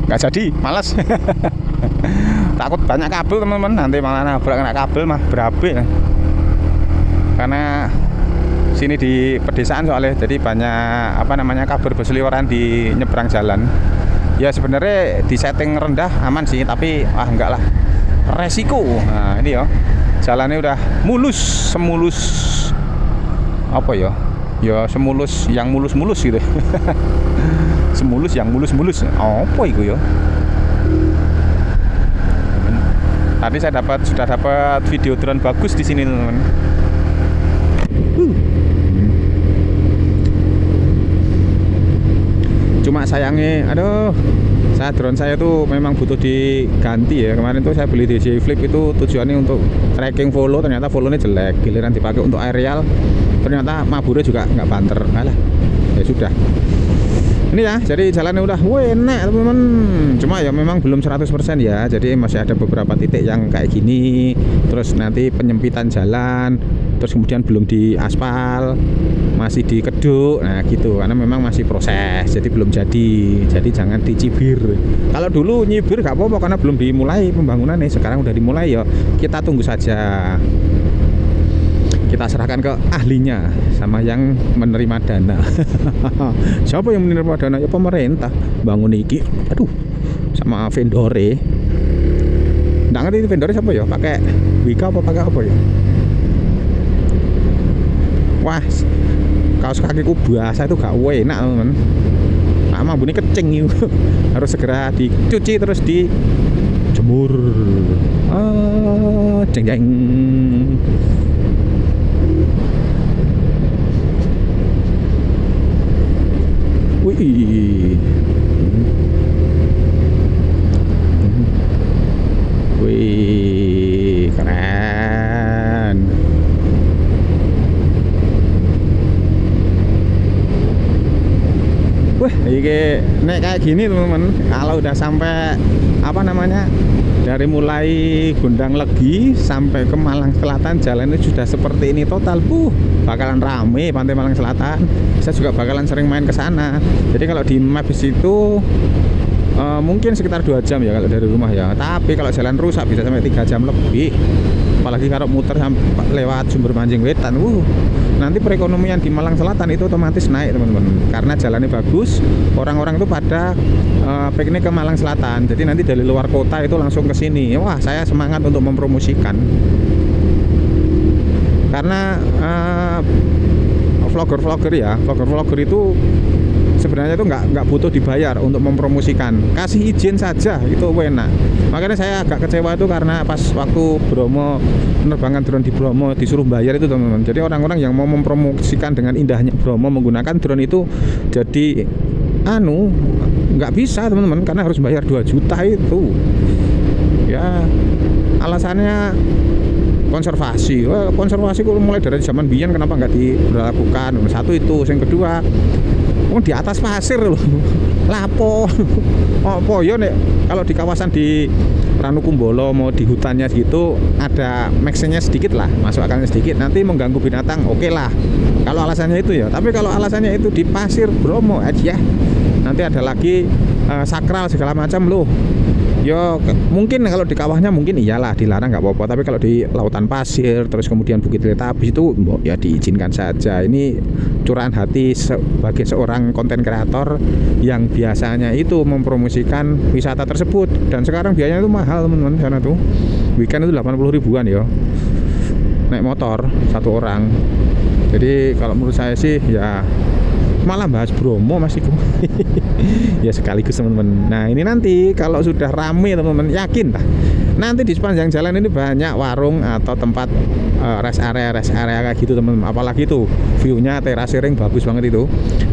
nggak jadi, malas. Takut banyak kabel teman-teman, nanti malah nabrak kena kabel mah berabe. Karena sini di pedesaan soalnya, jadi banyak kabel berseliweran di nyebrang jalan. Ya sebenarnya di setting rendah aman sih, tapi enggak lah, resiko. Nah ini ya, jalannya udah semulus apa ya? Ya semulus yang mulus-mulus gitu. Semulus yang mulus-mulus. Apa itu ya? Tadi saya sudah dapat video drone bagus di sini teman-teman. Cuma sayangnya, drone saya tuh memang butuh diganti ya. Kemarin tuh saya beli DJI Flip itu tujuannya untuk tracking follow, ternyata follow-nya jelek. Giliran dipakai untuk aerial, ternyata maburnya juga nggak banter. Alah, ya sudah. Ini ya, jadi jalannya udah enak teman-teman. Cuma ya memang belum 100% ya. Jadi masih ada beberapa titik yang kayak gini. Terus nanti penyempitan jalan, terus kemudian belum diaspal, masih dikeduk. Nah gitu, karena memang masih proses. Jadi belum jadi. Jadi jangan dicibir. Kalau dulu nyibir gak apa-apa karena belum dimulai pembangunannya. Sekarang udah dimulai ya. Kita tunggu saja. Kita serahkan ke ahlinya sama yang menerima dana. Siapa yang menerima dana? Ya pemerintah. Bangun iki. Aduh, sama vendore. Nggak ngerti itu vendore siapa ya? Pakai Wika apa pakai apa ya? Wah, kaos kakiku basah itu gak enak teman. Nah, bunyi kecing itu. Harus segera dicuci terus dijemur. Jeng jeng. Wih, keren. Wah, ini nek kayak gini teman-teman, kalau udah sampai dari mulai Gondang Legi sampai ke Malang Selatan, jalannya sudah seperti ini total, bakalan rame Pantai Malang Selatan. Saya juga bakalan sering main ke sana. Jadi kalau di Maps itu mungkin sekitar 2 jam ya kalau dari rumah ya. Tapi kalau jalan rusak bisa sampai 3 jam lebih. Apalagi kalau muter lewat Sumber Manjing Wetan, nanti perekonomian di Malang Selatan itu otomatis naik teman-teman. Karena jalannya bagus, orang-orang itu pada piknik ke Malang Selatan. Jadi nanti dari luar kota itu langsung ke sini. Wah, saya semangat untuk mempromosikan. Karena vlogger itu sebenarnya itu nggak butuh dibayar untuk mempromosikan, kasih izin saja itu enak. Makanya saya agak kecewa itu karena pas waktu Bromo, penerbangan drone di Bromo disuruh bayar itu teman-teman. Jadi orang-orang yang mau mempromosikan dengan indahnya Bromo menggunakan drone itu jadi nggak bisa teman-teman, karena harus bayar 2 juta itu ya. Alasannya konservasi. Konservasi kok mulai dari zaman biyen kenapa nggak diberlakukan? Satu itu, yang kedua di atas pasir loh. Lapo. Apa ya nek kalau di kawasan di Ranukumbolo mau di hutannya gitu ada maxnya sedikit lah, masuk akalnya sedikit, nanti mengganggu binatang, oke lah. Kalau alasannya itu ya. Tapi kalau alasannya itu di pasir Bromo aja, nanti ada lagi sakral segala macam loh. Yo mungkin kalau di kawahnya mungkin iyalah dilarang nggak apa-apa, tapi kalau di lautan pasir terus kemudian Bukit Teletabis itu ya diizinkan saja. Ini curahan hati sebagai seorang konten kreator yang biasanya itu mempromosikan wisata tersebut, dan sekarang biayanya itu mahal teman-teman. Sana tuh weekend itu 80 ribuan ya naik motor satu orang. Jadi kalau menurut saya sih ya malah bahas Bromo masih ya sekaligus teman-teman. Nah ini nanti kalau sudah rame teman-teman, yakin nanti di sepanjang jalan ini banyak warung atau tempat rest area kayak gitu teman-teman. Apalagi itu view-nya terasering bagus banget itu.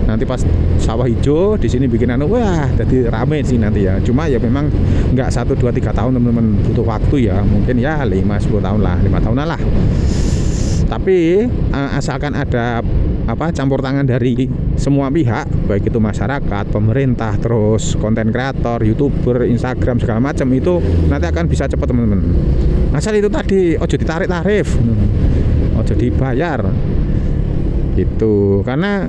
Nanti pas sawah hijau di sini bikin wah jadi rame sih nanti ya. Cuma ya memang nggak 1, 2, 3 tahun teman-teman, butuh waktu ya. Mungkin ya 5-10 tahun lah, 5 tahunan lah. Tapi asalkan ada campur tangan dari semua pihak, baik itu masyarakat, pemerintah, terus konten kreator, YouTuber, Instagram segala macam, itu nanti akan bisa cepat teman-teman. Asal itu tadi ojo ditarik tarif, ojo dibayar. Itu karena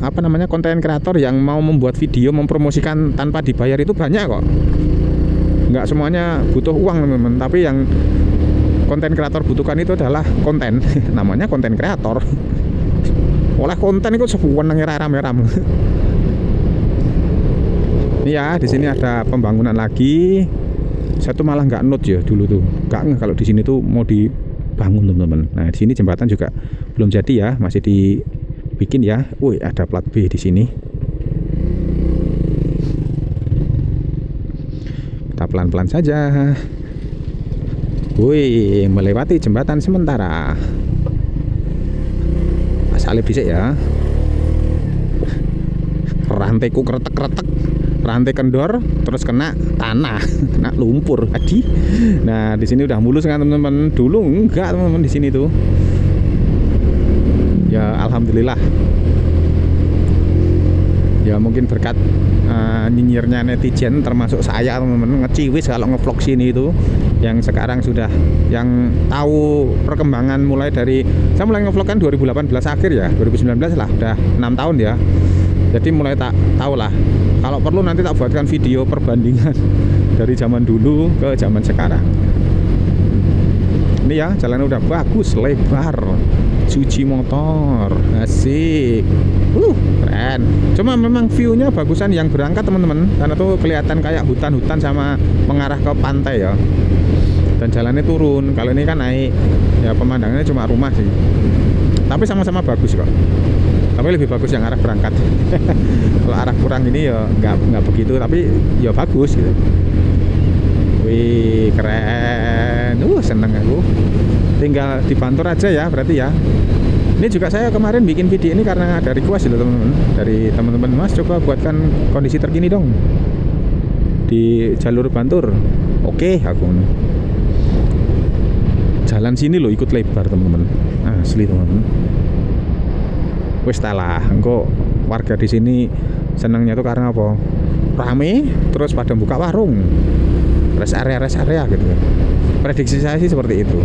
apa namanya, konten kreator yang mau membuat video mempromosikan tanpa dibayar itu banyak kok. Nggak semuanya butuh uang teman-teman, tapi yang konten kreator butuhkan itu adalah konten. Namanya konten kreator. Oleh konten itu sewenang rame-rame. Ini ya, di sini ada pembangunan lagi. Saya tuh malah nggak note ya dulu tuh, nggak ngeh kalau di sini tuh mau dibangun teman-teman. Nah di sini jembatan juga belum jadi ya, masih dibikin ya. Wih, ada plat B di sini. Kita pelan-pelan saja. Wih, melewati jembatan sementara. Salib dhisik ya. Rantaiku kretek-kretek. Rantai kendor, terus kena tanah, kena lumpur tadi. Nah di sini udah mulus kan teman-teman. Dulu enggak teman-teman di sini tuh. Ya alhamdulillah. Ya mungkin berkat nyinyirnya netizen termasuk saya teman-teman, ngeciwis kalau ngevlog sini itu. Yang sekarang sudah yang tahu perkembangan mulai dari saya mulai ngevlog kan 2018 akhir ya, 2019 lah, udah 6 tahun ya. Jadi mulai tak tahu lah. Kalau perlu nanti tak buatkan video perbandingan dari zaman dulu ke zaman sekarang. Ini ya, jalannya udah bagus, lebar, cuci motor, asik, keren. Cuma memang view-nya bagusan yang berangkat teman-teman, karena tuh kelihatan kayak hutan-hutan sama mengarah ke pantai ya. Dan jalannya turun. Kalau ini kan naik, ya pemandangannya cuma rumah sih. Tapi sama-sama bagus kok. Tapi lebih bagus yang arah berangkat. Kalau arah kurang ini ya nggak begitu, tapi ya bagus gitu. Wih, keren. Seneng aku. Tinggal dibantur aja ya berarti ya. Ini juga saya kemarin bikin video ini karena ada request loh teman-teman, dari teman-teman, Mas coba buatkan kondisi terkini dong di jalur Bantur. Oke, aku. Jalan sini loh ikut lebar teman-teman. Asli teman-teman. Wis lah, engko warga di sini senangnya tuh karena apa? Rame, terus pada buka warung, rest area gitu. Prediksi saya sih seperti itu.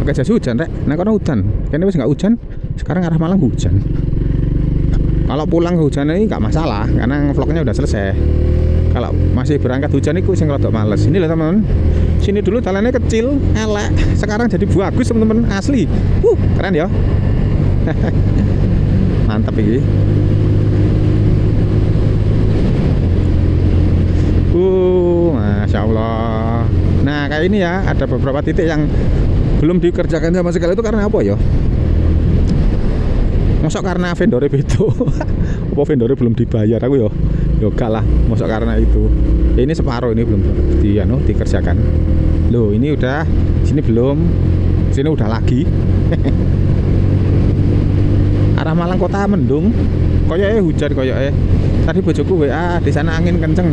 Pakai jas hujan rek, nah karena hujan, kayaknya wis nggak hujan, sekarang arah Malang hujan. Kalau pulang hujan ini nggak masalah, karena vlognya udah selesai. Kalau masih berangkat hujan itu sing rodok males. Ini loh teman-teman, sini dulu jalannya kecil, elek, sekarang jadi bagus teman-teman, asli. Keren ya. Mantap ini. Masya Allah. Nah kayak ini ya, ada beberapa titik yang belum dikerjakan sama sekali. Itu karena apa ya? Mosok karena vendornya beda. Apa vendornya belum dibayar aku ya? Ya gak lah, mosok karena itu. Ya, ini separuh ini belum dikerjakan. Loh, ini udah, sini belum. Sini udah lagi. Arah Malang kota mendung. Koyoknya hujan koyoknya. Tadi bojoku WA, di sana angin kenceng.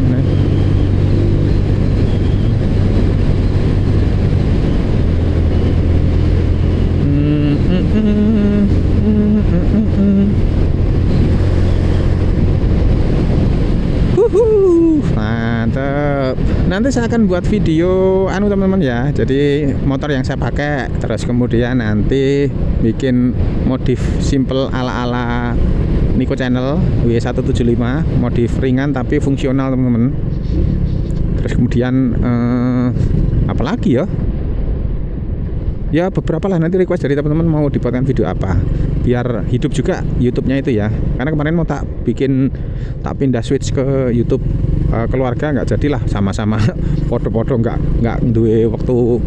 Mantap. Nanti saya akan buat video teman-teman ya. Jadi motor yang saya pakai, terus kemudian nanti bikin modif simple ala-ala Nico Channel W175, modif ringan tapi fungsional teman-teman. Terus kemudian apa lagi ya? Ya beberapa lah, nanti request dari teman-teman mau dibuatkan video apa biar hidup juga YouTube-nya itu ya. Karena kemarin mau tak pindah switch ke YouTube keluarga, nggak jadilah, sama-sama foto-foto nggak duwe waktu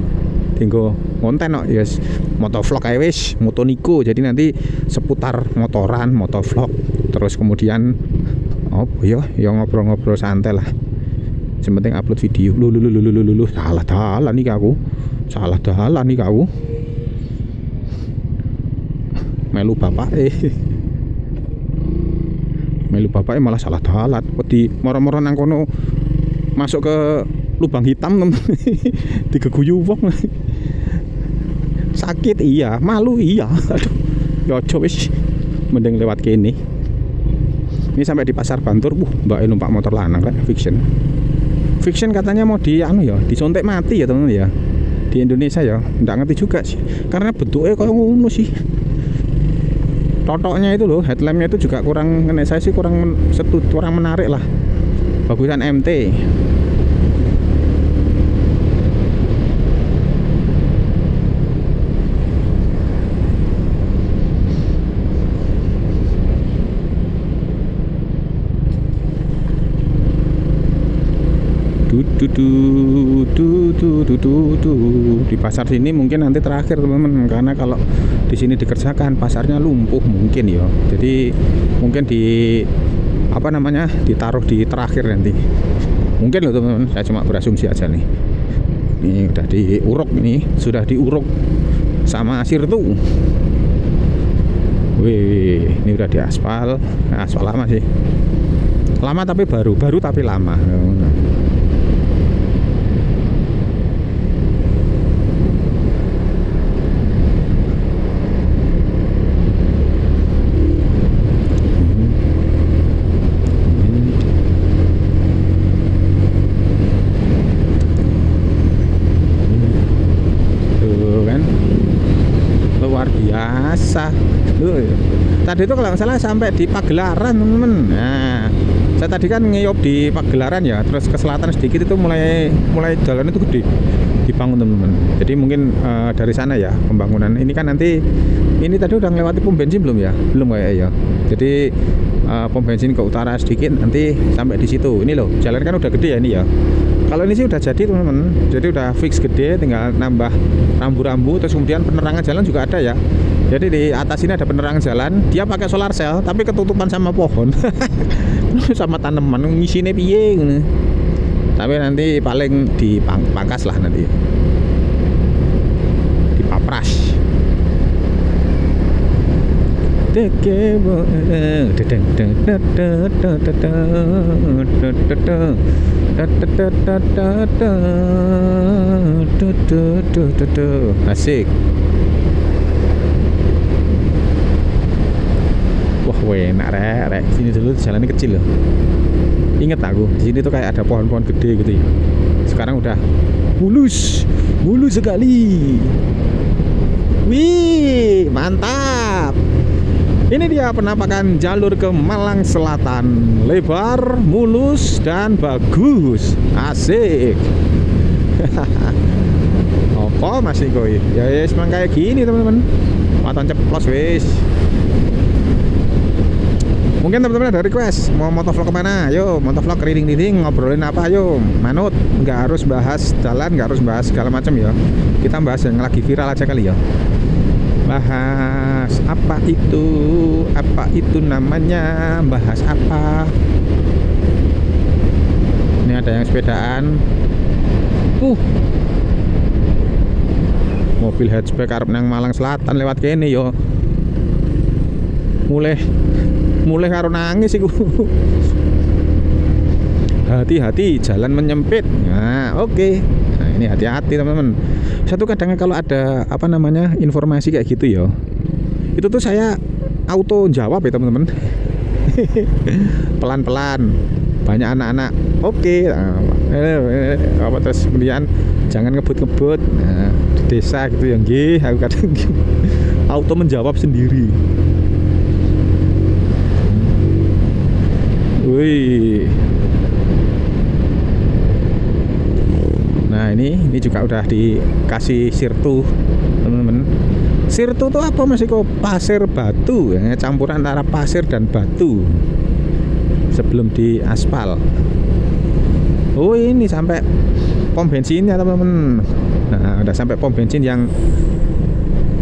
tinggal konten kok. Yes, motovlog aja wis, moto Nico. Jadi nanti seputar motoran, motovlog. Terus kemudian ya ngobrol-ngobrol santai lah. Yang penting upload video. Lu salah dalan nih aku. Melu bapak malah salah dalan. Wedi moro-moro nang kono masuk ke lubang hitam temen. Digeguyu wong. Sakit iya, malu iya. Aduh, ya aja wis. Mending lewat kene. Ini sampai di Pasar Bantur, mbak numpak motor lanang kan, fiction. Fiction katanya mau disontek mati ya teman-teman ya. Di Indonesia ya, nggak ngerti juga sih. Karena bentuknya kayak ngono sih. Totoknya itu loh, headlampnya itu juga kurang, saya sih kurang menarik lah. Bagusan MT. Di pasar sini mungkin nanti terakhir teman-teman, karena kalau di sini dikerjakan pasarnya lumpuh mungkin ya. Jadi mungkin ditaruh di terakhir nanti. Mungkin loh teman-teman, saya cuma berasumsi aja nih. Ini udah diuruk nih, sudah diuruk sama Sirtu. Wih, ini udah diaspal. Aspal lama sih. Lama tapi baru tapi lama. Tadi itu kalau nggak salah sampai di Pagelaran teman-teman. Nah, saya tadi kan ngeyop di Pagelaran ya, terus ke selatan sedikit itu mulai jalan itu gede dibangun teman-teman. Jadi mungkin dari sana ya pembangunan. Ini kan nanti ini tadi udah ngelewati pom bensin belum ya? Belum kayak ya. Jadi pom bensin ke utara sedikit nanti sampai di situ. Ini loh, jalan kan udah gede ya ini ya. Kalau ini sih udah jadi teman-teman. Jadi udah fix gede, tinggal nambah rambu-rambu, terus kemudian penerangan jalan juga ada ya. Jadi di atas ini ada penerangan jalan, dia pakai solar cell tapi ketutupan sama pohon. Sama tanaman ngisine piye ngono. Tapi nanti paling dipangkas lah nanti. Dipapras. Asik. Wah, enak rek. Sini dulu jalannya kecil loh. Ingat aku, di sini tuh kayak ada pohon-pohon gede gitu ya. Sekarang udah mulus sekali. Wih, mantap. Ini dia penampakan jalur ke Malang Selatan. Lebar, mulus, dan bagus. Asik. Apa masih koi? Ya wis memang kayak gini teman-teman. Maton ceplos wis. Mungkin teman-teman ada request mau motovlog kemana? Ayo motovlog riding ngobrolin apa? Ayo manut, nggak harus bahas jalan, nggak harus bahas segala macam ya. Kita bahas yang lagi viral aja kali ya. Bahas apa itu namanya, bahas apa. Ini ada yang sepedaan. Mobil hatchback arep nang Malang Selatan lewat kene yo. Mulai karo nangis iku. Hati-hati, jalan menyempit. Nah, oke. Nah, ini hati-hati teman-teman. Satu kadang kalau ada informasi kayak gitu ya, itu tuh saya auto jawab ya teman-teman. Pelan-pelan. Banyak anak-anak. Oke. Nah, terus kemudian jangan ngebut-ngebut. Nah, di desa gitu ya, nggih, aku kadang auto menjawab sendiri. Wih. Nah ini juga udah dikasih sirtu teman-teman. Sirtu tuh apa Mas Eko? Pasir batu ya, campuran antara pasir dan batu sebelum diaspal. Oh ini sampai pom bensin ya teman-teman. Nah udah sampai pom bensin yang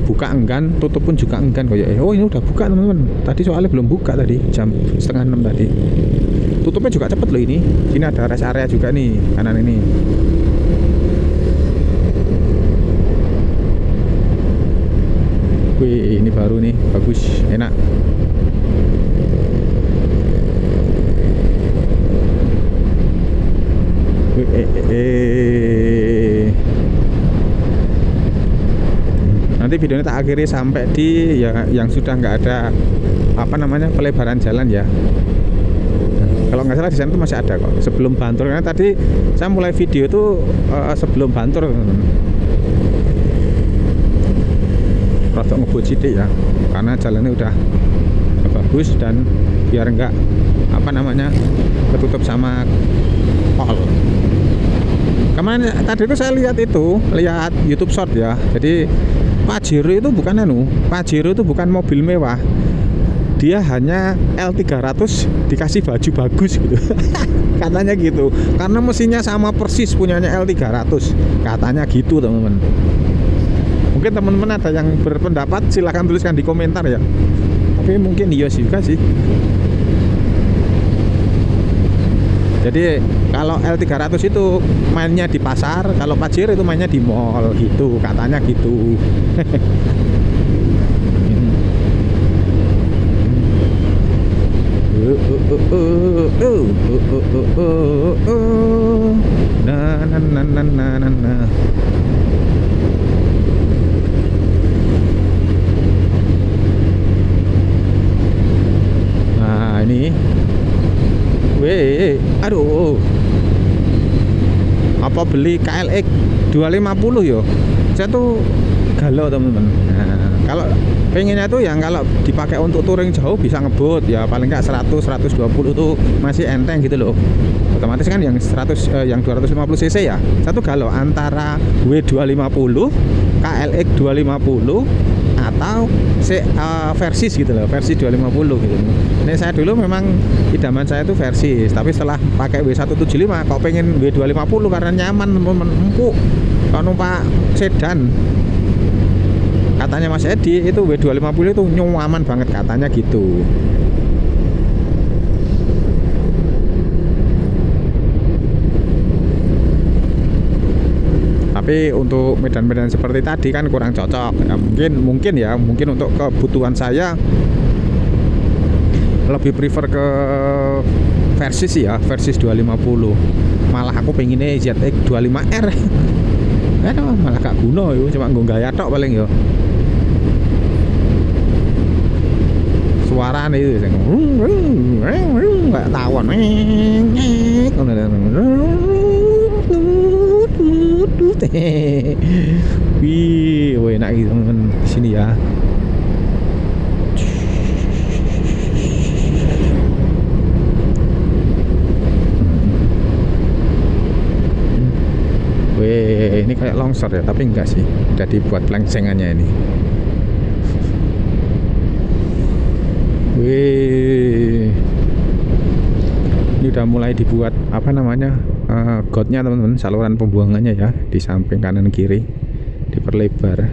buka enggan, tutup pun juga enggan kayak. Oh ini udah buka teman-teman. Tadi soalnya belum buka tadi, jam 5:30 tadi. Tutupnya juga cepet loh ini. Sini ada rest area juga nih kanan ini. Wih ini baru nih, bagus, enak. Wih, video ini tak akhiri sampai di ya yang sudah nggak ada apa namanya pelebaran jalan ya. Kalau nggak salah di sana itu masih ada kok sebelum Bantul, karena tadi saya mulai video itu sebelum Bantul. Rada ngebut sidik ya, karena jalannya udah bagus dan biar nggak apa namanya ketutup sama pol. Kemarin tadi itu saya lihat YouTube short ya. Jadi Pajero itu bukan Pajero itu bukan mobil mewah. Dia hanya L300 dikasih baju bagus gitu. Katanya gitu. Karena mesinnya sama persis punyanya L300. Katanya gitu, teman-teman. Mungkin teman-teman ada yang berpendapat, silahkan tuliskan di komentar ya. Tapi mungkin iya juga sih. Jadi kalau L300 itu mainnya di pasar, kalau Pajero itu mainnya di mall gitu, katanya gitu. Nah ini aduh, apa beli KLX 250 yo? Saya tuh galau, teman-teman. Nah, kalau pengennya tuh yang kalau dipakai untuk touring jauh bisa ngebut ya, paling nggak 100-120 tuh masih enteng gitu loh. Otomatis kan yang 250 cc ya. Satu galau antara W250, KLX 250 atau Versys gitu loh, versi 250 gitu. Ini saya dulu memang idaman saya itu Versys, tapi setelah pakai W175 kok pengen W250 karena nyaman, empuk, kalau numpak sedan. Katanya Mas Edi itu W250 itu nyaman banget katanya gitu. Tapi untuk medan-medan seperti tadi kan kurang cocok ya, mungkin untuk kebutuhan saya lebih prefer ke Versys ya, Versys 250. Malah aku pengennya ZX 25R. Aduh, malah gak guna yo, cuma nggo gaya tok paling yo. Suarane itu sing gak tawon. Wih, enak gitu teman-teman di sini ya. Wih, ini kayak longsor ya, tapi enggak sih. Udah dibuat plengsengannya ini. Wih, ini udah mulai dibuat apa namanya? Gotnya teman-teman, saluran pembuangannya ya, di samping kanan kiri diperlebar.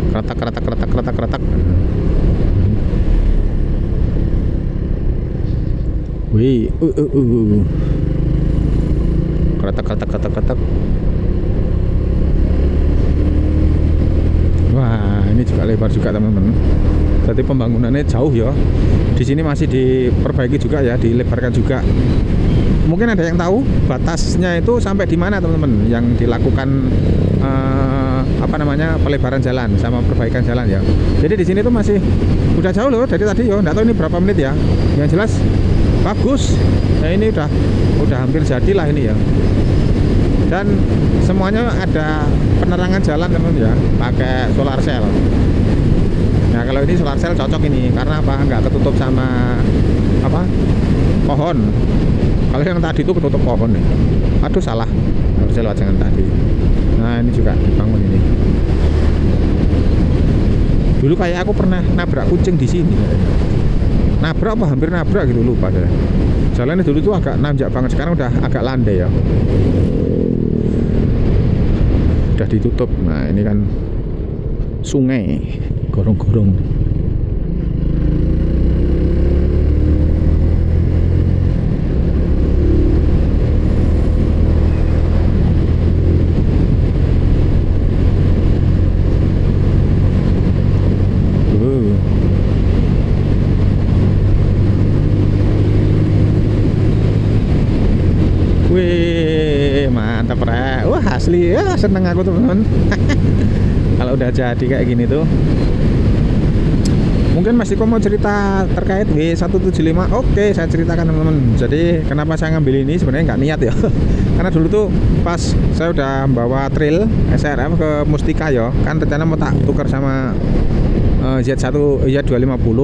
Kretak. Wih, kretak. Wah, ini juga lebar juga teman-teman. Jadi pembangunannya jauh ya. Di sini masih diperbaiki juga ya, dilebarkan juga. Mungkin ada yang tahu batasnya itu sampai di mana teman-teman yang dilakukan pelebaran jalan sama perbaikan jalan ya. Jadi di sini tuh masih udah jauh loh dari tadi ya. Nggak tahu ini berapa menit ya. Yang jelas bagus. Nah ini udah hampir jadilah ini ya. Dan semuanya ada penerangan jalan teman-teman ya, pakai solar cell. Nah kalau ini solar cell cocok ini karena apa? Nggak ketutup sama pohon. Kalau yang tadi itu ketutup pohon nih. Aduh salah, harusnya lewat jangan tadi. Nah ini juga dibangun ini. Dulu kayak aku pernah nabrak kucing di sini. Nabrak apa hampir nabrak gitu, lupa deh. Jalannya dulu tuh agak nanjak banget, sekarang udah agak landai ya. Udah ditutup. Nah ini kan sungai, gorong-gorong. Wih, mantap asli ya, seneng aku teman-teman. Kalau udah jadi kayak gini tuh. Mungkin Mas Diko mau cerita terkait W175. Oke, saya ceritakan teman-teman. Jadi kenapa saya ngambil ini sebenarnya nggak niat ya. Karena dulu tuh pas saya udah bawa trail SRF ke Mustika ya, kan rencana mau tak tukar sama Z1 Z250.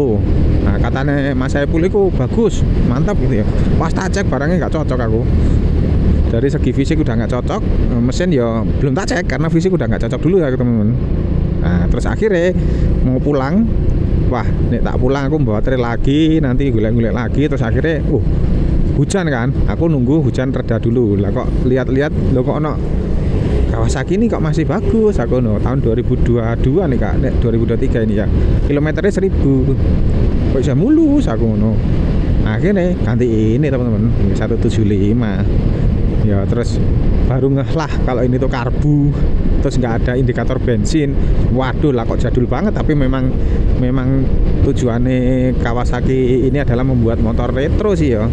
Nah, katanya Mas Saiful itu bagus, mantap gitu ya. Pas tak cek barangnya nggak cocok aku. Dari segi fisik udah nggak cocok, mesin ya belum tak cek karena fisik udah nggak cocok dulu ya teman-teman. Nah, terus akhirnya mau pulang, wah, nek tak pulang aku bawa trail lagi, nanti golek-golek lagi, terus akhirnya hujan kan. Aku nunggu hujan reda dulu. Lah kok lihat-lihat lo kok ono Kawasaki ini kok masih bagus. Aku tahun 2022 nih Kak, nek 2023 ini ya. Kilometernya 1000. Kok bisa mulus aku ngono. Akhirnya ganti ini teman-teman, 175. Ya terus baru ngeh lah kalau ini tuh karbu, terus nggak ada indikator bensin. Waduh lah kok jadul banget, tapi memang tujuannya Kawasaki ini adalah membuat motor retro sih ya.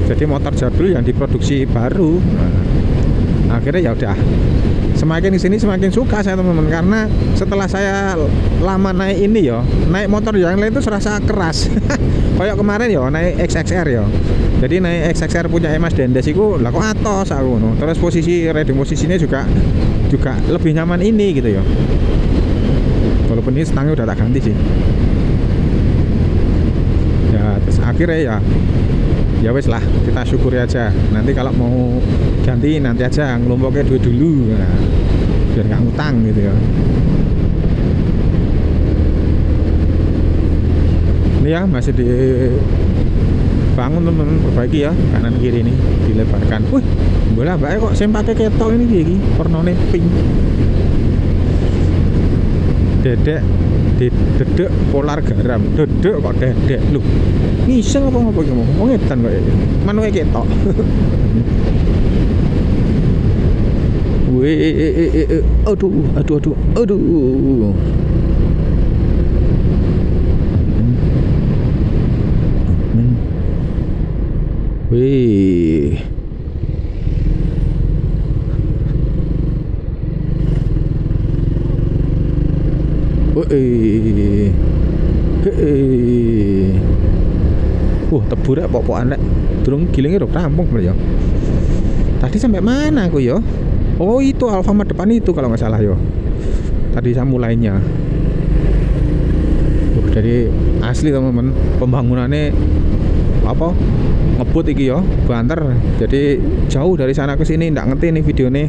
Jadi motor jadul yang diproduksi baru. Nah, akhirnya ya udah, semakin di sini semakin suka saya teman-teman, karena setelah saya lama naik ini ya, naik motor yang lain itu serasa keras. Kayak kemarin ya naik XXR ya. Jadi naik XXR punya Mas Dendes itu lah kok atos aku no. Terus riding posisinya juga lebih nyaman ini gitu ya. Walaupun ini stangnya udah tak ganti sih. Ya terus akhirnya ya wes lah, kita syukuri aja. Nanti kalau mau ganti nanti aja ngelompoknya duit dulu, nah, biar nggak ngutang gitu ya. Ini ya masih dibangun teman-teman, perbaiki ya kanan kiri ini dilebarkan. Wih, bola mbak kok saya pakai ketok ini gini, warnanya pink. Dedek polar garam, dedek kok dedek lu. Ngiseng apa ngapa iki mau ngedan kok iki. Manuke ketok. Wih, aduh. Wih. Tebur ya pok-pokan rek. Durung gilingnya udah rampung ya. Tadi sampai mana aku ya? Oh itu Alfamart depan itu kalau nggak salah yo. Tadi saya mulainya. Jadi asli teman-teman, pembangunannya apa? Ngebut iki yo, banter. Jadi jauh dari sana ke sini, ndak ngerti nih videonya.